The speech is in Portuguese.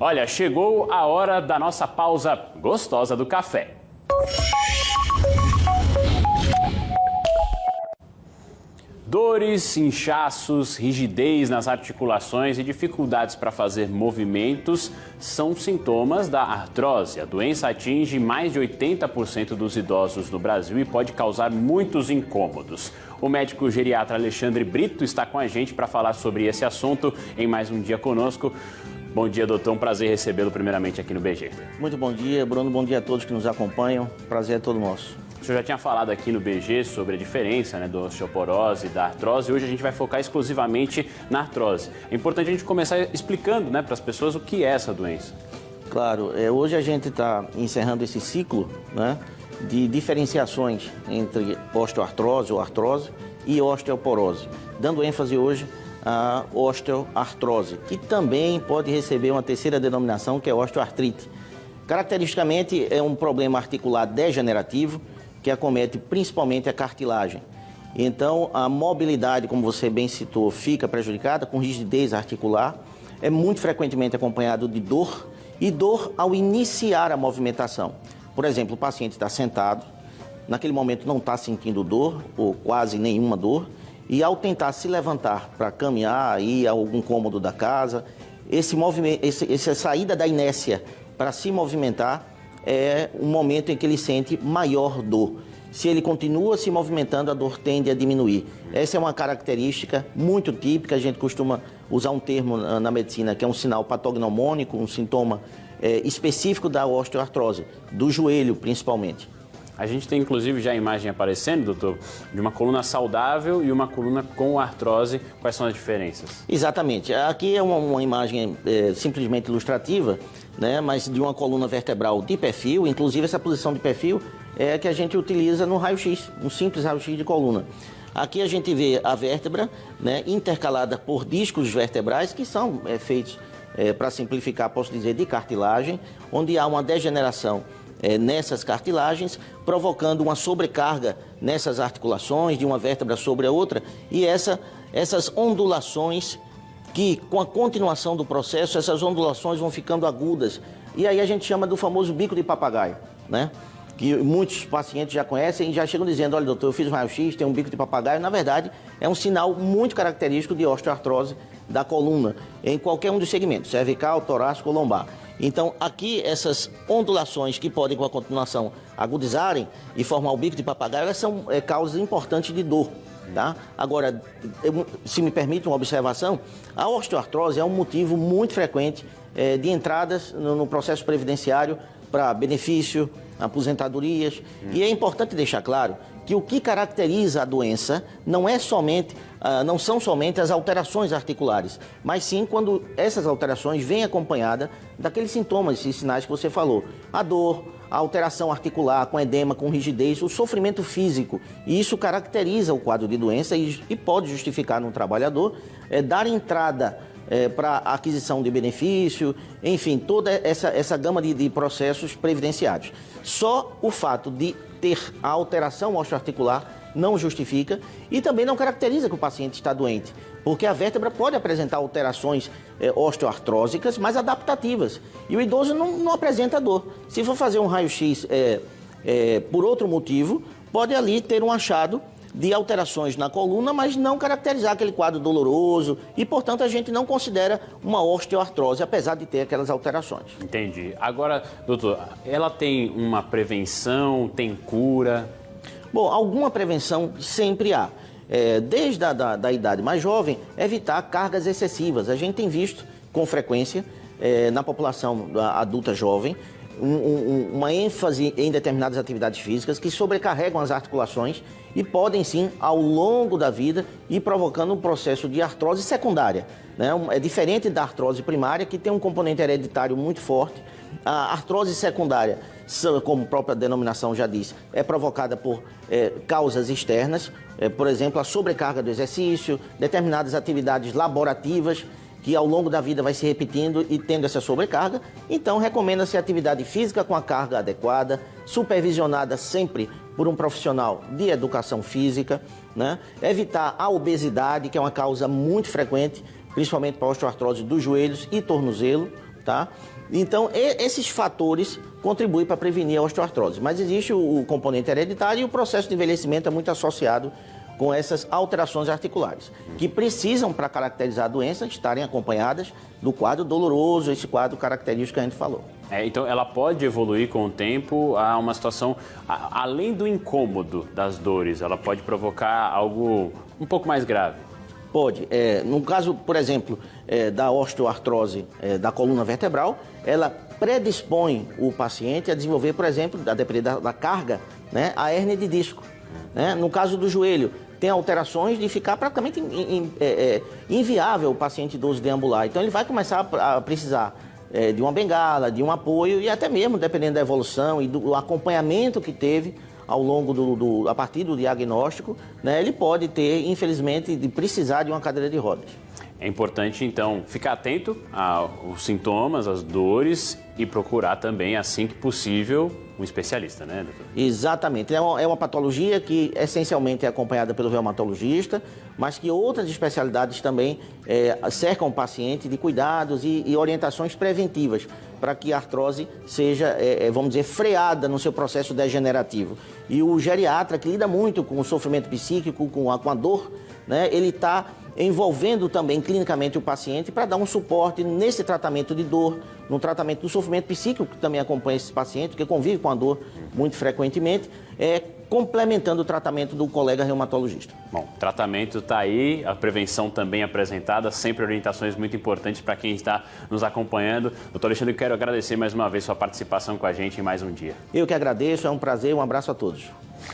Olha, chegou a hora da nossa pausa gostosa do café. Dores, inchaços, rigidez nas articulações e dificuldades para fazer movimentos são sintomas da artrose. A doença atinge mais de 80% dos idosos no Brasil e pode causar muitos incômodos. O médico geriatra Alexandre Brito está com a gente para falar sobre esse assunto em mais um dia conosco. Bom dia, doutor. Um prazer recebê-lo primeiramente aqui no BG. Muito bom dia, Bruno. Bom dia a todos que nos acompanham. Prazer é todo nosso. O senhor já tinha falado aqui no BG sobre a diferença, da osteoporose e da artrose. Hoje a gente vai focar exclusivamente na artrose. É importante a gente começar explicando, para as pessoas o que é essa doença. Claro, hoje a gente está encerrando esse ciclo, de diferenciações entre osteoartrose ou artrose e osteoporose, dando ênfase hoje à osteoartrose, que também pode receber uma terceira denominação, que é osteoartrite. Caracteristicamente, é um problema articular degenerativo que acomete principalmente a cartilagem. Então, a mobilidade, como você bem citou, fica prejudicada com rigidez articular, é muito frequentemente acompanhado de dor e dor ao iniciar a movimentação. Por exemplo, o paciente está sentado, naquele momento não está sentindo dor ou quase nenhuma dor, e ao tentar se levantar para caminhar, ir a algum cômodo da casa, essa saída da inércia para se movimentar é um momento em que ele sente maior dor. Se ele continua se movimentando, a dor tende a diminuir. Essa é uma característica muito típica, a gente costuma usar um termo na medicina que é um sinal patognomônico, um sintoma específico da osteoartrose, do joelho principalmente. A gente tem inclusive já a imagem aparecendo, doutor, de uma coluna saudável e uma coluna com artrose. Quais são as diferenças? Exatamente. Aqui é uma imagem simplesmente ilustrativa, mas de uma coluna vertebral de perfil. Inclusive essa posição de perfil é a que a gente utiliza no raio-x, um simples raio-x de coluna. Aqui a gente vê a vértebra intercalada por discos vertebrais que são feitos, para simplificar, posso dizer, de cartilagem, onde há uma degeneração nessas cartilagens, provocando uma sobrecarga nessas articulações de uma vértebra sobre a outra, e essas ondulações que, com a continuação do processo, essas ondulações vão ficando agudas, e aí a gente chama do famoso bico de papagaio, que muitos pacientes já conhecem e já chegam dizendo: olha, doutor, eu fiz um raio-x, tem um bico de papagaio. Na verdade, é um sinal muito característico de osteoartrose da coluna, em qualquer um dos segmentos, cervical, torácico ou lombar. Então, aqui, essas ondulações que podem, com a continuação, agudizarem e formar o bico de papagaio, elas são causas importantes de dor. Agora, se me permite uma observação, a osteoartrose é um motivo muito frequente de entradas no processo previdenciário para benefício, aposentadorias. E é importante deixar claro que o que caracteriza a doença não são somente as alterações articulares, mas sim quando essas alterações vêm acompanhadas daqueles sintomas e sinais que você falou. A dor, a alteração articular com edema, com rigidez, o sofrimento físico. E isso caracteriza o quadro de doença e pode justificar no trabalhador dar entrada para a aquisição de benefício, enfim, toda essa gama de processos previdenciários. Só o fato de ter a alteração osteoarticular não justifica e também não caracteriza que o paciente está doente, porque a vértebra pode apresentar alterações osteoartrósicas, mas adaptativas, e o idoso não apresenta dor. Se for fazer um raio-x por outro motivo, pode ali ter um achado de alterações na coluna, mas não caracterizar aquele quadro doloroso e, portanto, a gente não considera uma osteoartrose, apesar de ter aquelas alterações. Entendi. Agora, doutor, ela tem uma prevenção, tem cura? Bom, alguma prevenção sempre há. Desde a idade mais jovem, evitar cargas excessivas. A gente tem visto com frequência na população adulta jovem uma ênfase em determinadas atividades físicas que sobrecarregam as articulações e podem sim, ao longo da vida, ir provocando um processo de artrose secundária. É diferente da artrose primária, que tem um componente hereditário muito forte. A artrose secundária, como a própria denominação já diz, é provocada por causas externas, por exemplo, a sobrecarga do exercício, determinadas atividades laborativas, que ao longo da vida vai se repetindo e tendo essa sobrecarga. Então, recomenda-se atividade física com a carga adequada, supervisionada sempre por um profissional de educação física, Evitar a obesidade, que é uma causa muito frequente, principalmente para a osteoartrose dos joelhos e tornozelo, tá? Então, esses fatores contribuem para prevenir a osteoartrose. Mas existe o componente hereditário e o processo de envelhecimento é muito associado com essas alterações articulares, que precisam, para caracterizar a doença, estarem acompanhadas do quadro doloroso, esse quadro característico que a gente falou. Então, ela pode evoluir com o tempo a uma situação, além do incômodo das dores, ela pode provocar algo um pouco mais grave? Pode. No caso, por exemplo, da osteoartrose da coluna vertebral, ela predispõe o paciente a desenvolver, por exemplo, a depender da carga, né, a hérnia de disco. Né? No caso do joelho, tem alterações de ficar praticamente inviável o paciente idoso deambular. Então, ele vai começar a precisar de uma bengala, de um apoio e até mesmo, dependendo da evolução e do acompanhamento que teve ao longo a partir do diagnóstico, né, ele pode ter, infelizmente, de precisar de uma cadeira de rodas. É importante, então, ficar atento aos sintomas, às dores e procurar também, assim que possível, um especialista, né, doutor? Exatamente. É uma patologia que essencialmente é acompanhada pelo reumatologista, mas que outras especialidades também cercam o paciente de cuidados e orientações preventivas para que a artrose seja, vamos dizer, freada no seu processo degenerativo. E o geriatra, que lida muito com o sofrimento psíquico, com a dor, né, ele está envolvendo também clinicamente o paciente para dar um suporte nesse tratamento de dor, no tratamento do sofrimento psíquico, que também acompanha esse paciente, que convive com a dor muito frequentemente, complementando o tratamento do colega reumatologista. Bom, o tratamento está aí, a prevenção também apresentada, sempre orientações muito importantes para quem está nos acompanhando. Doutor Alexandre, quero agradecer mais uma vez sua participação com a gente em mais um dia. Eu que agradeço, é um prazer, um abraço a todos.